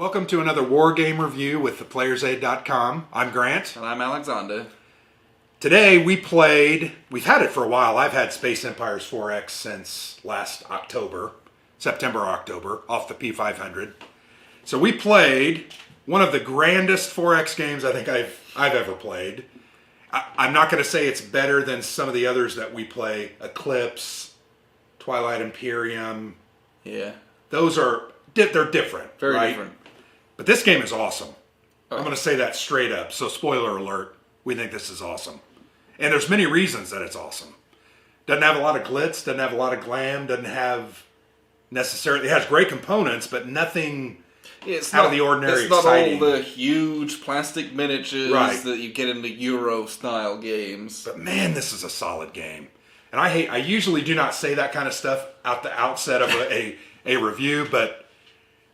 Welcome to another War Game Review with theplayersaid.com. I'm Grant. And I'm Alexander. Today we've had it for a while. I've had Space Empires 4X since last October, September-October, off the P500. So we played one of the grandest 4X games I think I've ever played. I'm not going to say it's better than some of the others that we play. Eclipse, Twilight Imperium. Yeah. Those are, they're different. Very right? different. But this game is awesome. Oh. I'm going to say that straight up. So spoiler alert, we think this is awesome. And there's many reasons that it's awesome. Doesn't have a lot of glitz, doesn't have a lot of glam, doesn't have necessarily... It has great components, but nothing out of the ordinary exciting. It's not all the huge plastic miniatures that you get in the Euro-style games. But man, this is a solid game. And I usually do not say that kind of stuff at the outset of a review, but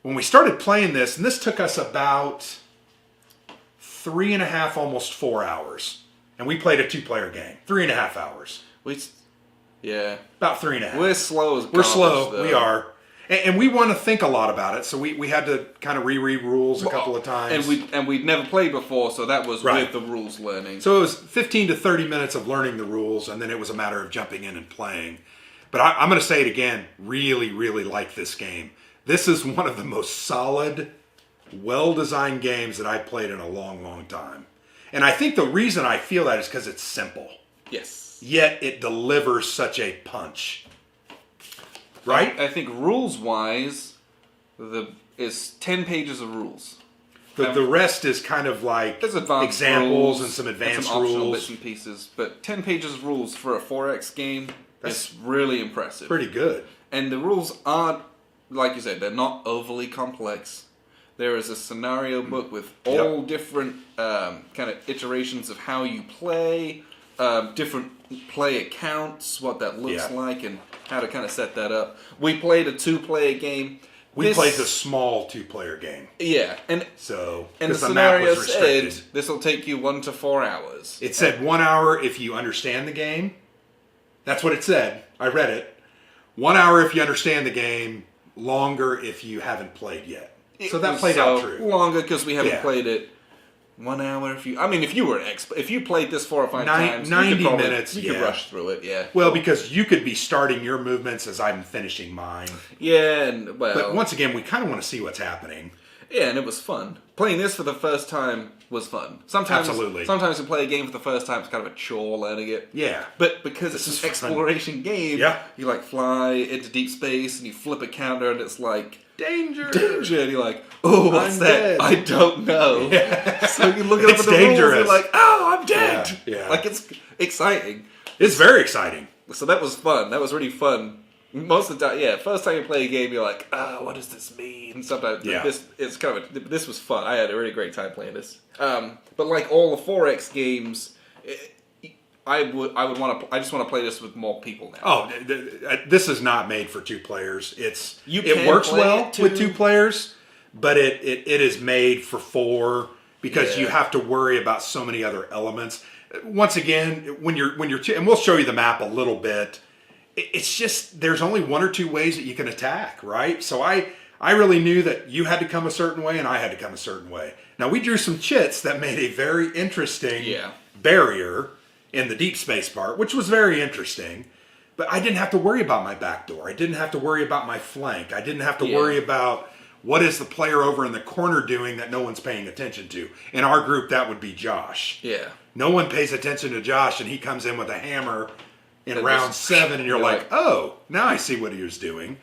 when we started playing this, and this took us about 3.5, almost 4 hours. And we played a 2-player game. 3.5 hours. Yeah. About 3.5. We're slow as garbage, We're slow. though. We are. And we want to think a lot about it, so we had to kind of reread rules a couple of times. And we'd never played before, so that was Right. with the rules learning. So it was 15 to 30 minutes of learning the rules, and then it was a matter of jumping in and playing. But I'm going to say it again, really, really like this game. This is one of the most solid, well-designed games that I've played in a long, long time. And I think the reason I feel that is because it's simple. Yes. Yet it delivers such a punch. Right? I think rules-wise, is 10 pages of rules. The rest is kind of like There's advanced examples rules and some advanced some optional rules. bits and pieces, but 10 pages of rules for a 4X game is really impressive. Pretty good. And the rules aren't, like you said, they're not overly complex. There is a scenario book with all different kind of iterations of how you play, different play accounts, what that looks like, and how to kind of set that up. We played a 2-player game. We played the small 2-player game. Yeah, and the the map scenario was restricted. said this will take you 1 to 4 hours. It said 1 hour if you understand the game. That's what it said. I read it. 1 hour if you understand the game. Longer if you haven't played yet. So that played out true. Longer because we haven't played it. 1 hour if you... I mean, if you were an expert... If you played this 4 or 5 times... 90 minutes, you could rush through it, yeah. Well, because you could be starting your movements as I'm finishing mine. Yeah, and well... But once again, we kind of want to see what's happening. Yeah, and it was fun. Playing this for the first time was fun. Absolutely. Sometimes you play a game for the first time, it's kind of a chore learning it. Yeah. But because it's an exploration game, you like fly into deep space and you flip a counter and it's like... Danger! Danger! And you're like, oh, what's I'm that? dead. I don't know. Yeah. So you look it up It's at the dangerous. rules and you're like, oh, I'm dead! Yeah. Like, it's exciting. It's very exciting. So that was fun. That was really fun. Most of the time, first time you play a game, you're like, oh, what does this mean? Sometimes this was fun. I had a really great time playing this. But like all the 4X games, I just want to play this with more people now. Oh, this is not made for 2 players. It can works play well it with 2 players, but it is made for 4 because you have to worry about so many other elements. Once again, when you're and we'll show you the map a little bit. It's just there's only 1 or 2 ways that you can attack, right? So I really knew that you had to come a certain way and I had to come a certain way. Now we drew some chits that made a very interesting barrier in the deep space part, which was very interesting. But I didn't have to worry about my back door. I didn't have to worry about my flank. I didn't have to worry about what is the player over in the corner doing that no one's paying attention to. In our group, that would be Josh. Yeah. No one pays attention to Josh, and he comes in with a hammer in round 7, and you're like, oh, now I see what he was doing.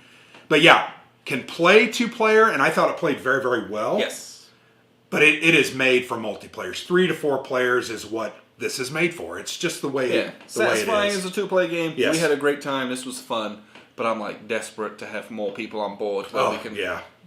But yeah, can play 2-player, and I thought it played very, very well. Yes. But it is made for multiplayers. 3 to 4 players is what this is made for. It's just the way it is. Satisfying as a 2-player game. Yes. We had a great time. This was fun. But I'm like desperate to have more people on board where we can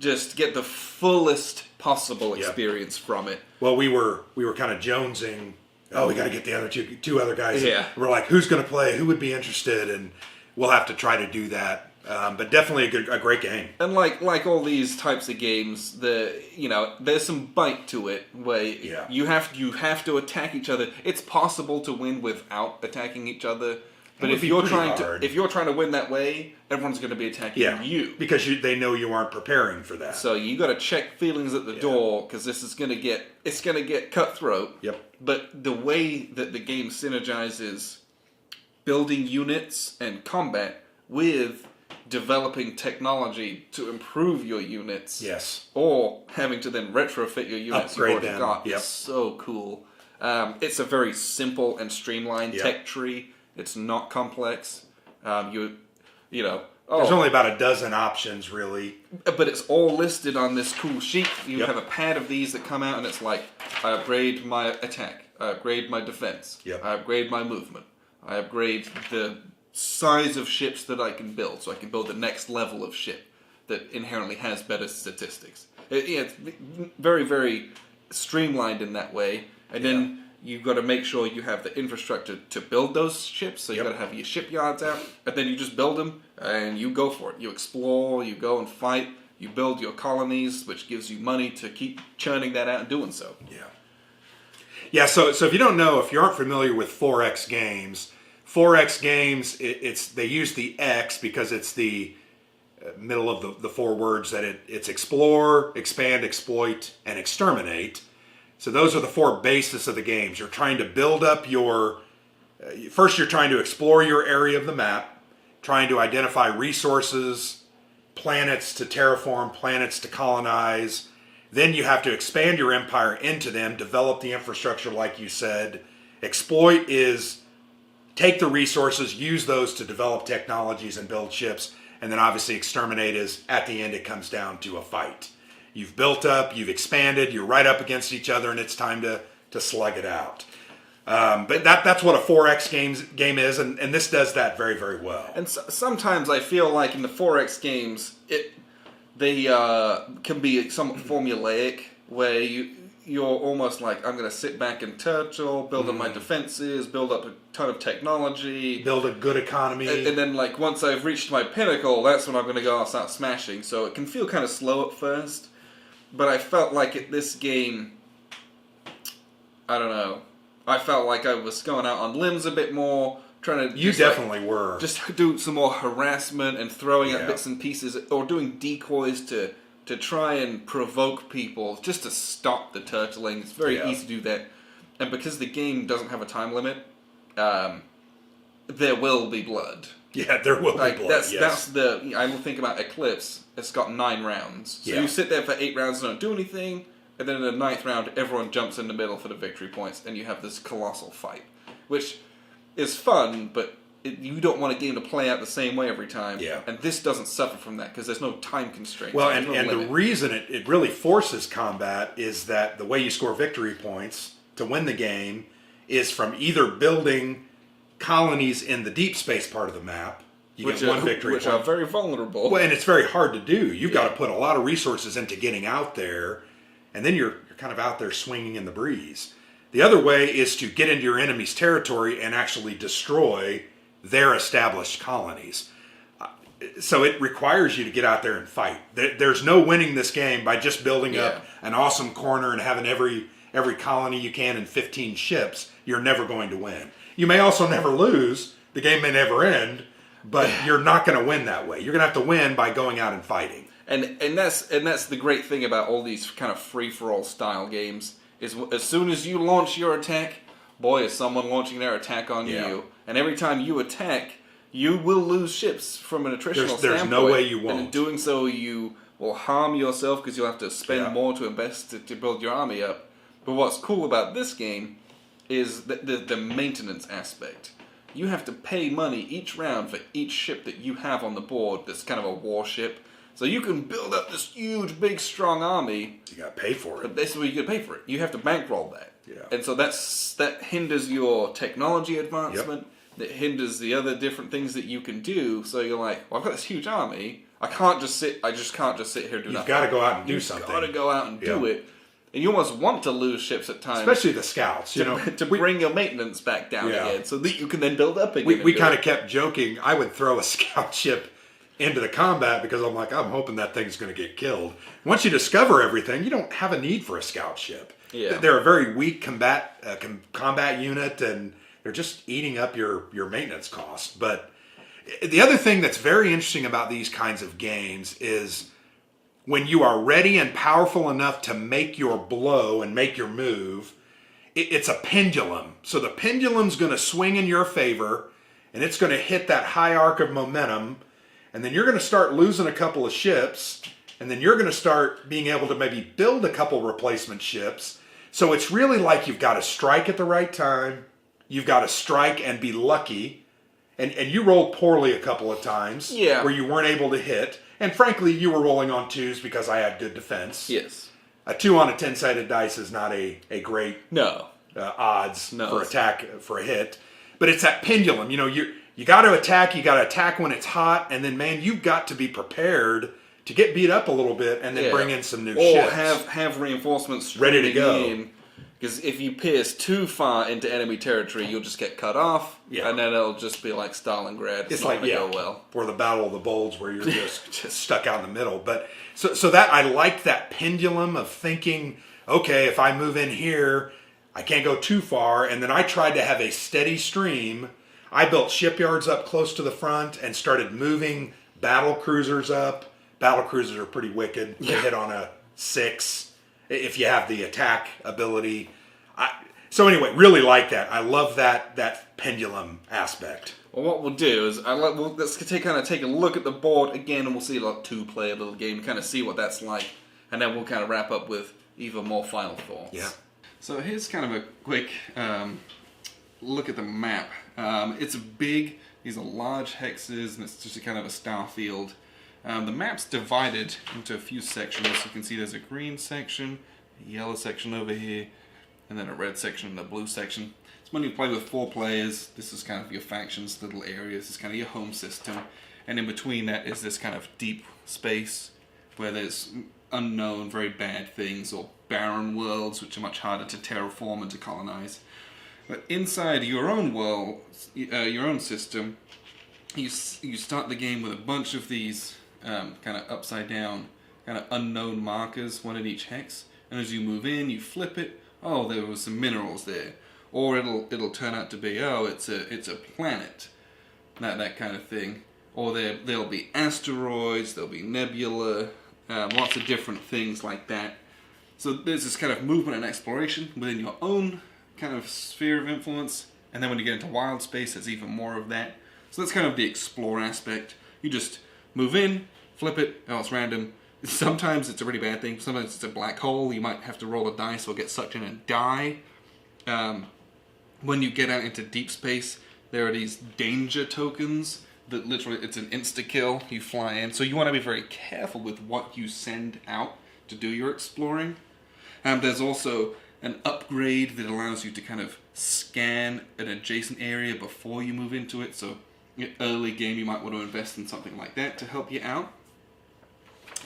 just get the fullest possible experience from it. Well, we were kind of jonesing. Oh, we got to get the other two other guys. Yeah. We're like, who's going to play? Who would be interested? And we'll have to try to do that. But definitely a great game. And like all these types of games, there's some bite to it where you have to attack each other. It's possible to win without attacking each other. But if you're trying to win that way, everyone's going to be attacking you because they know you aren't preparing for that. So you got to check feelings at the door because this is going to get cutthroat. Yep. But the way that the game synergizes building units and combat with developing technology to improve your units, or having to then retrofit your units you've already got, is so cool. It's a very simple and streamlined tech tree. It's not complex. There's only about a dozen options, really. But it's all listed on this cool sheet. You have a pad of these that come out, and it's like, I upgrade my attack, I upgrade my defense, I upgrade my movement, I upgrade the size of ships that I can build, so I can build the next level of ship that inherently has better statistics. It's very, very streamlined in that way. And then you've got to make sure you have the infrastructure to build those ships. So you've got to have your shipyards out, and then you just build them and you go for it. You explore, you go and fight, you build your colonies, which gives you money to keep churning that out and doing so. Yeah, so if you don't know, if you aren't familiar with 4X games, they use the X because it's the middle of the four words that it's explore, expand, exploit, and exterminate. So those are the four bases of the games. You're trying to build up first you're trying to explore your area of the map, trying to identify resources, planets to terraform, planets to colonize. Then you have to expand your empire into them, develop the infrastructure like you said. Exploit is take the resources, use those to develop technologies and build ships. And then obviously exterminate is, at the end, it comes down to a fight. You've built up, you've expanded, you're right up against each other, and it's time to slug it out. But that's what a 4X game is, and this does that very, very well. And sometimes I feel like in the 4X games, they can be somewhat formulaic, where you're almost like, I'm going to sit back and turtle, build up my defenses, build up a ton of technology. Build a good economy. And then, like, once I've reached my pinnacle, that's when I'm going to go and start smashing. So it can feel kind of slow at first. But I felt like this game, I don't know, I felt like I was going out on limbs a bit more, trying to... You definitely were. Just do some more harassment and throwing out bits and pieces, or doing decoys to try and provoke people, just to stop the turtling. It's very easy to do that. And because the game doesn't have a time limit, there will be blood. Yeah, there will be blood, That's I think about Eclipse, it's got 9 rounds. So you sit there for 8 rounds and don't do anything, and then in the 9th round, everyone jumps in the middle for the victory points, and you have this colossal fight. Which is fun, but you don't want a game to play out the same way every time. Yeah. And this doesn't suffer from that, because there's no time constraints. Well, and the reason it really forces combat is that the way you score victory points to win the game is from either building colonies in the deep space part of the map. You get one victory point. Which are very vulnerable. Well, and it's very hard to do. You've got to put a lot of resources into getting out there, and then you're kind of out there swinging in the breeze. The other way is to get into your enemy's territory and actually destroy their established colonies. So it requires you to get out there and fight. There's no winning this game by just building up an awesome corner and having every colony you can and 15 ships. You're never going to win. You may also never lose. The game may never end, but you're not going to win that way. You're going to have to win by going out and fighting. And that's the great thing about all these kind of free-for-all style games, is as soon as you launch your attack, boy, is someone launching their attack on you. And every time you attack, you will lose ships from an attritional standpoint. There's no way you won't. And in doing so, you will harm yourself because you'll have to spend more to invest to build your army up. But what's cool about this game is the maintenance aspect. You have to pay money each round for each ship that you have on the board that's kind of a warship. So you can build up this huge, big, strong army. You got to pay for it. But that's where you got to pay for it. You have to bankroll that. Yeah. And so that hinders your technology advancement. That hinders the other different things that you can do. So you're like, well, I've got this huge army. I just can't just sit here and do nothing. You've got to go out and do something. You've got to go out and do it. And you almost want to lose ships at times. Especially the scouts, to bring your maintenance back down again, so that you can then build up again. We kind of kept joking. I would throw a scout ship into the combat because I'm hoping that thing's going to get killed. Once you discover everything, you don't have a need for a scout ship. Yeah. They're a very weak combat unit, and they're just eating up your maintenance cost. But the other thing that's very interesting about these kinds of games is when you are ready and powerful enough to make your blow and make your move, it's a pendulum. So the pendulum's going to swing in your favor, and it's going to hit that high arc of momentum, and then you're going to start losing a couple of ships, and then you're going to start being able to maybe build a couple replacement ships. So it's really like you've got to strike at the right time, you've got to strike and be lucky, and you rolled poorly a couple of times where you weren't able to hit, and frankly, you were rolling on 2s because I had good defense. Yes. A 2 on a 10-sided dice is not a great odds for attack for a hit, but it's that pendulum. You got to attack. You got to attack when it's hot, and then man, you've got to be prepared to get beat up a little bit, and then bring in some new ships. Or have reinforcements ready to go. Because if you pierce too far into enemy territory, you'll just get cut off, and then it'll just be like Stalingrad. It's not going to go well. Or the Battle of the Bulge, where you're just stuck out in the middle. But so that I liked that pendulum of thinking, okay, if I move in here, I can't go too far, and then I tried to have a steady stream. I built shipyards up close to the front and started moving battle cruisers up. Battle cruisers are pretty wicked. They hit on a 6 if you have the attack ability. So anyway, really like that. I love that pendulum aspect. Well, what we'll do is let's take a look at the board again, and we'll see like 2-player little game, kind of see what that's like, and then we'll kind of wrap up with even more final thoughts. Yeah. So here's kind of a quick look at the map. It's big. These are large hexes, and it's just a kind of a star field. The map's divided into a few sections. You can see there's a green section, a yellow section over here, and then a red section and a blue section. So when you play with 4 players, this is kind of your factions, little areas. It's kind of your home system. And in between that is this kind of deep space where there's unknown, very bad things, or barren worlds, which are much harder to terraform and to colonize. But inside your own world, your own system, you start the game with a bunch of these kind of upside down, kind of unknown markers, one at each hex. And as you move in, you flip it. Oh, there was some minerals there, or it'll turn out to be it's a planet, that kind of thing. Or there'll be asteroids, there'll be nebula, lots of different things like that. So there's this kind of movement and exploration within your own kind of sphere of influence. And then when you get into wild space, there's even more of that. So that's kind of the explore aspect. You just move in, flip it, it's random. Sometimes it's a really bad thing. Sometimes it's a black hole. You might have to roll a dice or get sucked in and die. When you get out into deep space, there are these danger tokens that literally, it's an insta-kill. You fly in. So you want to be very careful with what you send out to do your exploring. There's also an upgrade that allows you to kind of scan an adjacent area before you move into it. So early game, you might want to invest in something like that to help you out.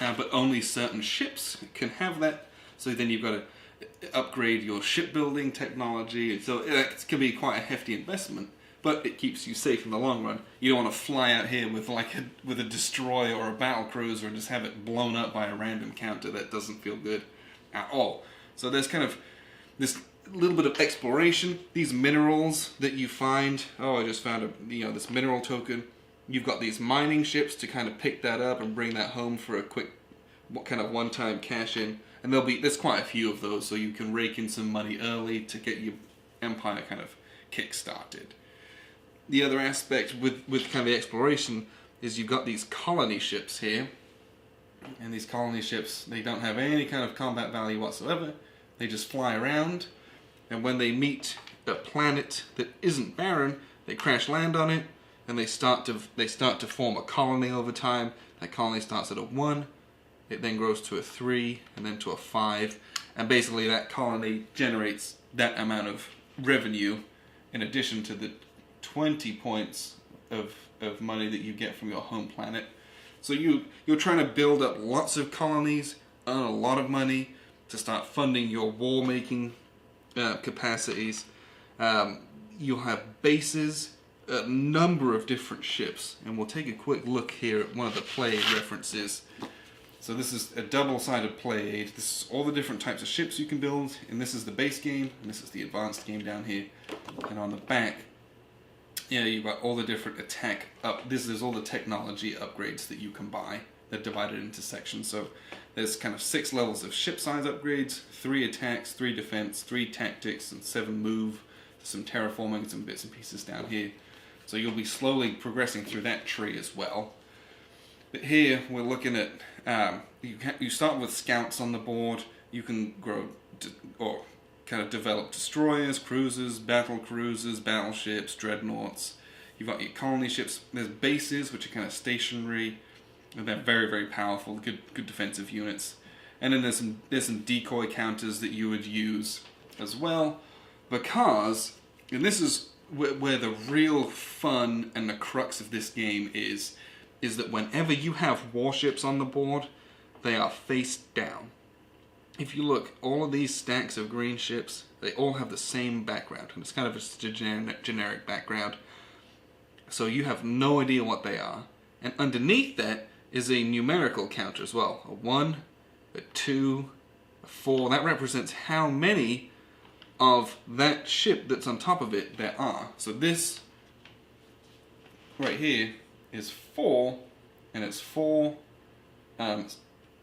But only certain ships can have that. So then you've got to upgrade your shipbuilding technology. So it can be quite a hefty investment, but it keeps you safe in the long run. You don't want to fly out here with with a destroyer or a battle cruiser and just have it blown up by a random counter. That doesn't feel good at all. So there's kind of this little bit of exploration. These minerals that you find. Oh, I just found this mineral token. You've got these mining ships to kind of pick that up and bring that home for a quick, kind of one-time cash in. And there's quite a few of those, so you can rake in some money early to get your empire kind of kick-started. The other aspect with kind of the exploration is you've got these colony ships here. And these colony ships, they don't have any kind of combat value whatsoever. They just fly around. And when they meet a planet that isn't barren, they crash land on it. And they start to form a colony over time. That colony starts at a 1, it then grows to a 3, and then to a 5. And basically that colony generates that amount of revenue in addition to the 20 points of money that you get from your home planet. So you're trying to build up lots of colonies, earn a lot of money to start funding your war-making capacities. You'll have bases, a number of different ships, and we'll take a quick look here at one of the play references. So this is a double-sided play aid. This is all the different types of ships you can build, and this is the base game, and this is the advanced game down here. And on the back, yeah, you've got all the different attack up. This is all the technology upgrades that you can buy. They're divided into sections. So there's kind of 6 levels of ship size upgrades, 3 attacks, 3 defense, 3 tactics, and 7 move. There's some terraforming, some bits and pieces down here. So you'll be slowly progressing through that tree as well. But here we're looking at you start with scouts on the board. You can grow or kind of develop destroyers, cruisers, battleships, dreadnoughts. You've got your colony ships. There's bases, which are kind of stationary, and they're very, very powerful, good defensive units. And then there's some decoy counters that you would use as well, because, and this is where the real fun and the crux of this game is that whenever you have warships on the board, they are face down. If you look, all of these stacks of green ships, they all have the same background, and it's kind of a generic background. So you have no idea what they are. And underneath that is a numerical counter as well. A 1, a 2, a 4. That represents how many of that ship that's on top of it there are. So this right here is 4, and it's 4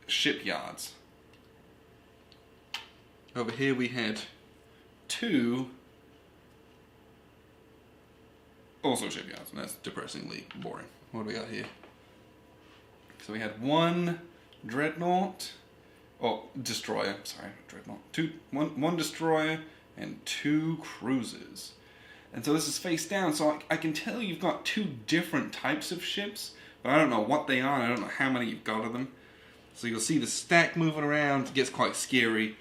shipyards. Over here we had 2 also shipyards, and that's depressingly boring. What do we got here? So we had 1 dreadnought, destroyer, sorry, dreadnought. 1 destroyer and 2 cruisers. And so this is face down, so I can tell you've got 2 different types of ships, but I don't know what they are, and I don't know how many you've got of them. So you'll see the stack moving around, it gets quite scary,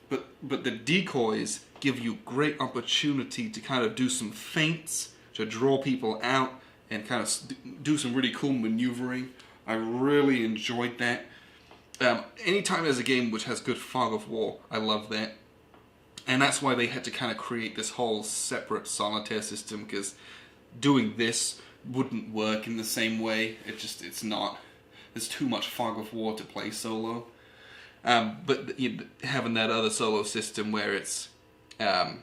but the decoys give you great opportunity to kind of do some feints, to draw people out, and kind of do some really cool maneuvering. I really enjoyed that. Anytime there's a game which has good fog of war, I love that. And that's why they had to kind of create this whole separate solitaire system, because doing this wouldn't work in the same way. It's not. There's too much fog of war to play solo. But having that other solo system where it's, I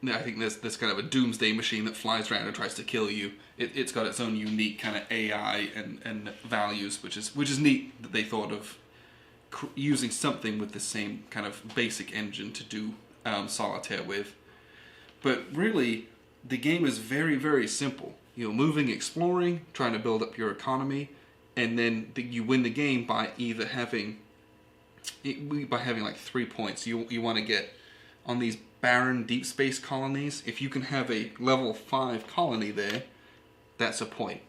think there's kind of a doomsday machine that flies around and tries to kill you. It's got its own unique kind of AI and values, which is neat that they thought of using something with the same kind of basic engine to do solitaire with. But really, the game is very, very simple. Moving, exploring, trying to build up your economy, and then you win the game by either having like 3 points. You want to get on these barren deep space colonies. If you can have a level 5 colony there, that's a point.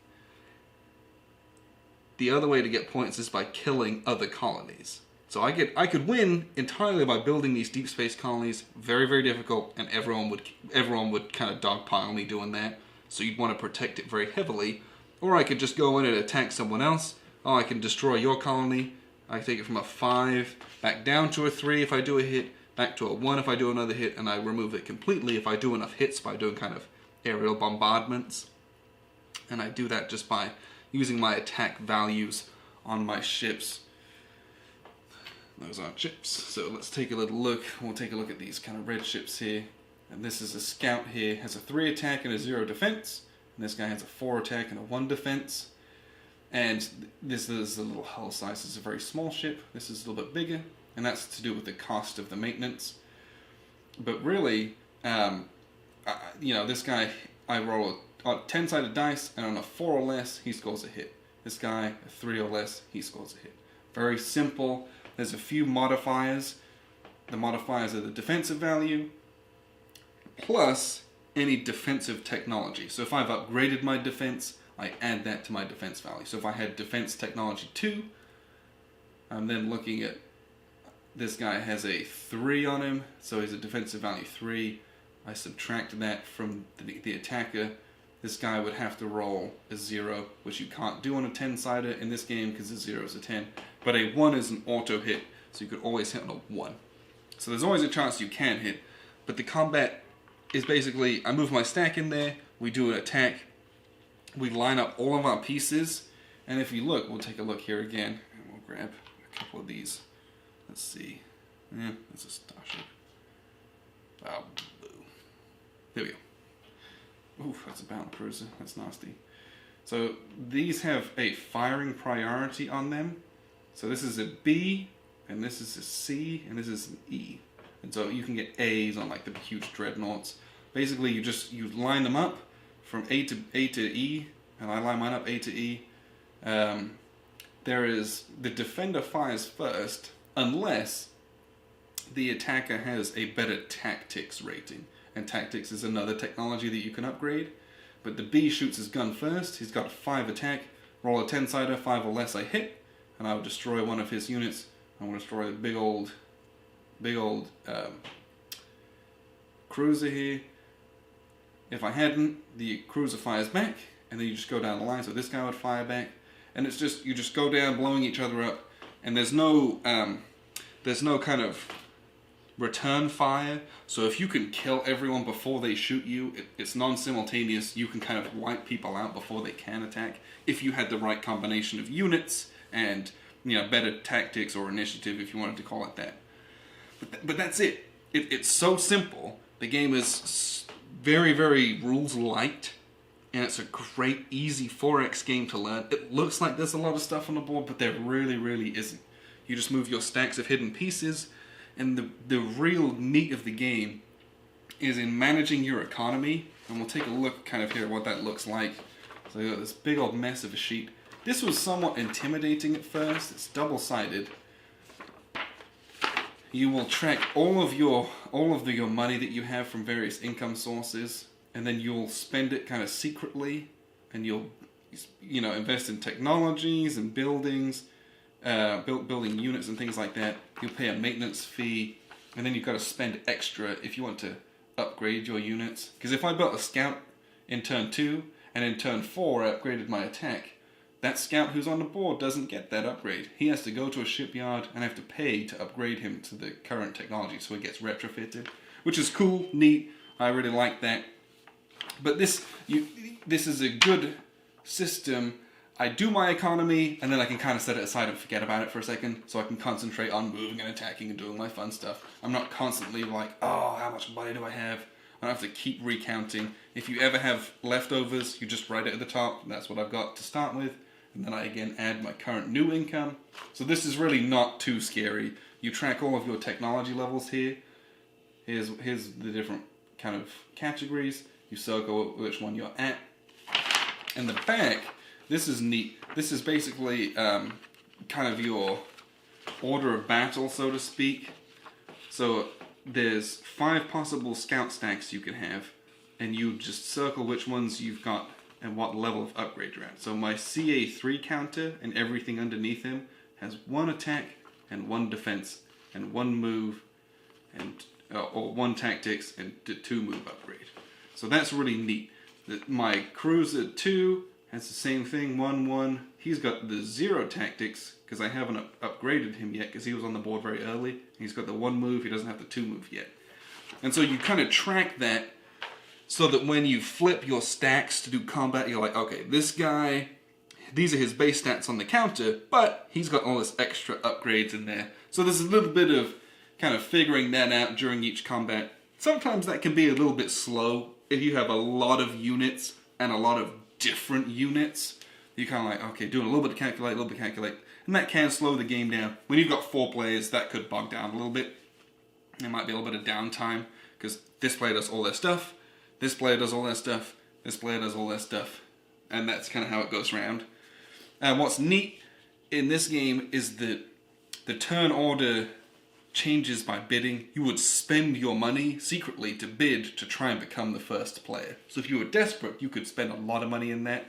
The other way to get points is by killing other colonies. So I could win entirely by building these deep space colonies. Very, very difficult, and everyone would kind of dogpile me doing that. So you'd want to protect it very heavily. Or I could just go in and attack someone else. Oh, I can destroy your colony. I take it from a 5 back down to a 3 if I do a hit, back to a 1 if I do another hit, and I remove it completely if I do enough hits by doing kind of aerial bombardments. And I do that just by using my attack values on my ships. Those aren't ships. So let's take a little look. We'll take a look at these kind of red ships here. And this is a scout here, has a 3 attack and a 0 defense. And this guy has a 4 attack and a 1 defense. And this is the little hull size. This is a very small ship. This is a little bit bigger, and that's to do with the cost of the maintenance. But really, this guy, I roll a 10-sided dice, and on a 4 or less, he scores a hit. This guy, a 3 or less, he scores a hit. Very simple. There's a few modifiers. The modifiers are the defensive value, plus any defensive technology. So if I've upgraded my defense, I add that to my defense value. So if I had defense technology 2, I'm then looking at this guy has a 3 on him, so he's a defensive value 3. I subtract that from the attacker. This guy would have to roll a 0, which you can't do on a 10-sider in this game because a 0 is a 10. But a 1 is an auto hit, so you could always hit on a 1. So there's always a chance you can hit. But the combat is basically, I move my stack in there, we do an attack, we line up all of our pieces, and if you look, we'll take a look here again, and we'll grab a a couple of these. Let's see. Yeah, it's a starship. Oh, boo. There we go. Oof, that's a battle cruiser. That's nasty. So these have a firing priority on them. So this is a B, and this is a C, and this is an E. And so you can get A's on like the huge dreadnoughts. Basically, you line them up from A to E, and I line mine up A to E. There is the defender fires first, unless the attacker has a better tactics rating. And tactics is another technology that you can upgrade. But the B shoots his gun first. He's got 5 attack. Roll a 10-sider, 5 or less I hit, and I will destroy one of his units. I will destroy the big old cruiser here. If I hadn't, the cruiser fires back, and then you just go down the line. So this guy would fire back, and it's just you just go down, blowing each other up, and there's no kind of return fire. So if you can kill everyone before they shoot you, it's non-simultaneous. You can kind of wipe people out before they can attack if you had the right combination of units and better tactics or initiative, if you wanted to call it that. But that's it. It's so simple. The game is very, very rules light, and it's a great, easy 4X game to learn. It looks like there's a lot of stuff on the board, but there really, really isn't. You just move your stacks of hidden pieces, and the real meat of the game is in managing your economy. And we'll take a look kind of here at what that looks like. So you got this big old mess of a sheet. This was somewhat intimidating at first. It's double-sided. You will track all of your money that you have from various income sources, and then you'll spend it kind of secretly, and you'll invest in technologies and buildings, building units and things like that. You'll pay a maintenance fee, and then you've got to spend extra if you want to upgrade your units. Because if I built a scout in turn 2 and in turn 4 I upgraded my attack, that scout who's on the board doesn't get that upgrade. He has to go to a shipyard and have to pay to upgrade him to the current technology, so he gets retrofitted, which is cool, neat. I really like that. But this is a good system. I do my economy, and then I can kind of set it aside and forget about it for a second, so I can concentrate on moving and attacking and doing my fun stuff. I'm not constantly like, oh, how much money do I have? I don't have to keep recounting. If you ever have leftovers, you just write it at the top. That's what I've got to start with. And then I again add my current new income. So this is really not too scary. You track all of your technology levels here. Here's the different kind of categories. You circle which one you're at. And the back, this is neat. This is basically kind of your order of battle, so to speak. So there's 5 possible scout stacks you can have, and you just circle which ones you've got and what level of upgrade you're at. So my CA3 counter and everything underneath him has 1 attack and 1 defense and 1 move and or 1 tactics and 2 move upgrade. So that's really neat. My cruiser 2 has the same thing, 1-1. He's got the 0 tactics because I haven't upgraded him yet because he was on the board very early. He's got the 1 move, he doesn't have the 2 move yet. And so you kind of track that so that when you flip your stacks to do combat, you're like, okay, this guy, these are his base stats on the counter, but he's got all this extra upgrades in there. So there's a little bit of kind of figuring that out during each combat. Sometimes that can be a little bit slow if you have a lot of units and a lot of different units. You're kind of like, okay, doing a little bit of calculate, a little bit of calculate, and that can slow the game down. When you've got 4 players, that could bog down a little bit. There might be a little bit of downtime because this player does all their stuff, this player does all their stuff, this player does all their stuff, and that's kind of how it goes around. And what's neat in this game is that the turn order changes by bidding. You would spend your money secretly to bid to try and become the first player. So if you were desperate, you could spend a lot of money in that.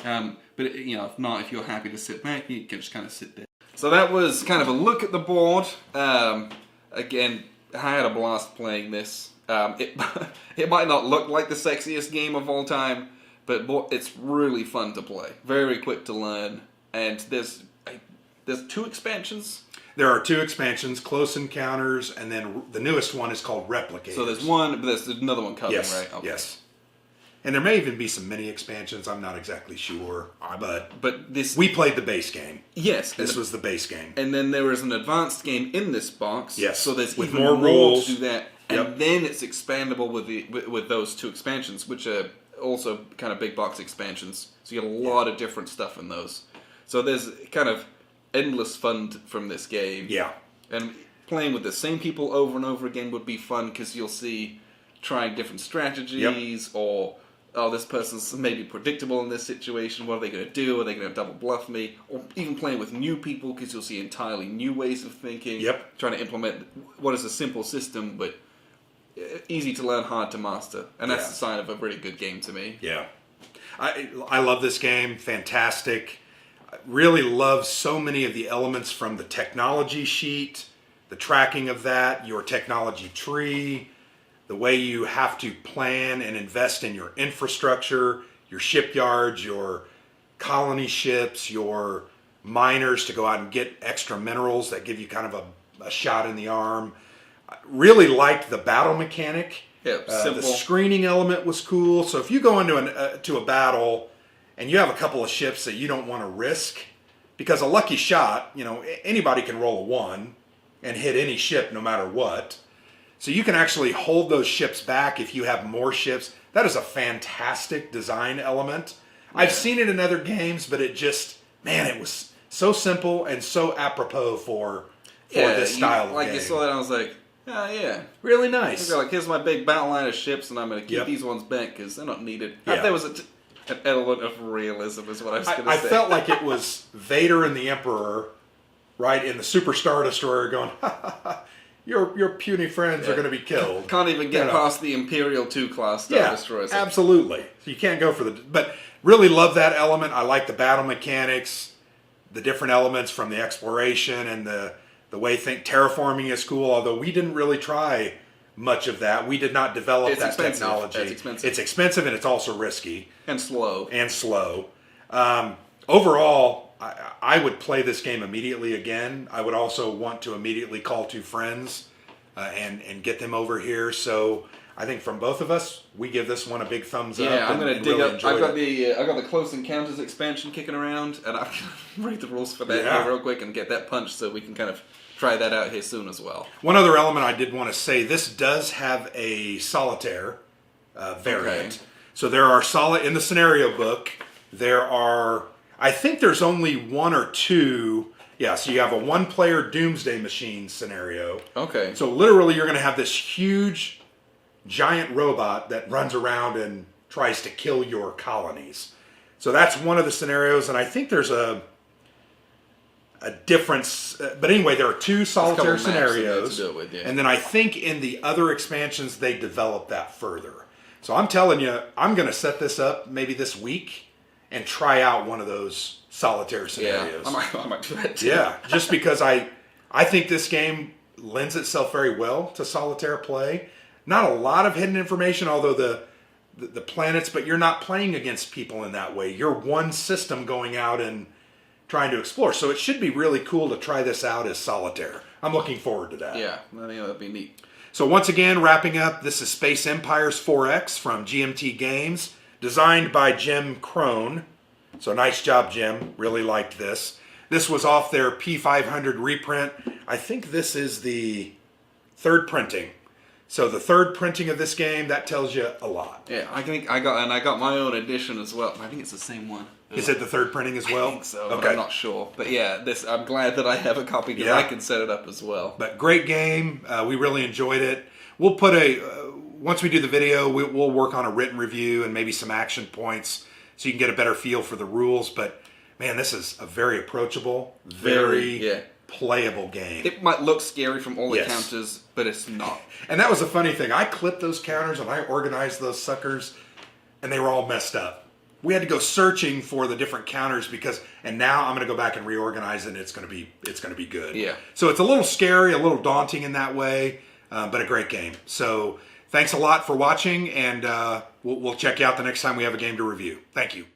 But if not, if you're happy to sit back, you can just kind of sit there. So that was kind of a look at the board. Again, I had a blast playing this. It might not look like the sexiest game of all time, but it's really fun to play. Very quick to learn, and there's 2 expansions. There are 2 expansions, Close Encounters, and then the newest one is called Replicators. So there's one, but there's another one coming, right? Okay. Yes. And there may even be some mini expansions. I'm not exactly sure, but this we played the base game. Yes, This was the base game. And then there is an advanced game in this box. Yes, so there's with even more rules to do that, and then it's expandable with those 2 expansions, which are also kind of big box expansions. So you get a lot of different stuff in those. So there's kind of endless fun from this game. Yeah, and playing with the same people over and over again would be fun because you'll see trying different strategies or. Oh, this person's maybe predictable in this situation. What are they going to do? Are they going to double bluff me? Or even playing with new people because you'll see entirely new ways of thinking. Yep. Trying to implement what is a simple system, but easy to learn, hard to master. And that's the sign of a really good game to me. Yeah. I love this game. Fantastic. I really love so many of the elements from the technology sheet, the tracking of that, your technology tree, the way you have to plan and invest in your infrastructure, your shipyards, your colony ships, your miners to go out and get extra minerals that give you kind of a shot in the arm. I really liked the battle mechanic. Yeah, simple. The screening element was cool. So if you go into to a battle and you have a couple of ships that you don't want to risk, because a lucky shot, anybody can roll a 1 and hit any ship no matter what. So you can actually hold those ships back if you have more ships. That is a fantastic design element. Yeah. I've seen it in other games, but it just, it was so simple and so apropos for this style of game. You saw that, I was like, oh yeah. Really nice. Like, here's my big battle line of ships, and I'm going to keep these ones back because they're not needed. Yeah. There was an element of realism is what I was going to say. I felt like it was Vader and the Emperor, right, in the Super Star Destroyer going, ha ha ha. Your puny friends are going to be killed. Can't even get past the Imperial 2 class Star Destroyers. Absolutely. So you can't go for but really love that element. I like the battle mechanics, the different elements from the exploration and the way terraforming is cool, although we didn't really try much of that. We did not develop that technology. It's expensive. It's expensive and it's also risky. And slow. Overall, I would play this game immediately again. I would also want to immediately call 2 friends and get them over here. So I think from both of us, we give this one a big thumbs up. Yeah, I'm going to dig really up. I've got the Close Encounters expansion kicking around, and I'm going to read the rules for that here real quick and get that punched so we can kind of try that out here soon as well. One other element I did want to say: this does have a solitaire variant. Okay. So there are in the scenario book. There are. I think there's only 1 or 2. Yeah, so you have a 1-player Doomsday Machine scenario. Okay. So literally you're going to have this huge, giant robot that runs around and tries to kill your colonies. So that's one of the scenarios, and I think there's a difference. But anyway, there are 2 solitaire scenarios. And then I think in the other expansions they develop that further. So I'm telling you, I'm going to set this up maybe this week and try out one of those solitaire scenarios. Yeah, I might do that too. Yeah, just because I think this game lends itself very well to solitaire play. Not a lot of hidden information, although the planets, but you're not playing against people in that way. You're one system going out and trying to explore. So it should be really cool to try this out as solitaire. I'm looking forward to that. Yeah, I think that'd be neat. So once again, wrapping up, this is Space Empires 4X from GMT Games. Designed by Jim Crone. So nice job, Jim. Really liked this. This was off their P500 reprint. I think this is the 3rd printing. So the 3rd printing of this game, that tells you a lot. Yeah, I think I got my own edition as well. I think it's the same one. Is it the 3rd printing as well? I think so. Okay. I'm not sure. But yeah, I'm glad that I have a copy because I can set it up as well. But great game. We really enjoyed it. We'll put once we do the video, we'll work on a written review and maybe some action points so you can get a better feel for the rules. But, man, this is a very approachable, very playable game. It might look scary from all the counters, but it's not. And that was a funny thing. I clipped those counters and I organized those suckers, and they were all messed up. We had to go searching for the different counters and now I'm going to go back and reorganize it, and it's going to be good. Yeah. So it's a little scary, a little daunting in that way, but a great game. So thanks a lot for watching, and we'll check you out the next time we have a game to review. Thank you.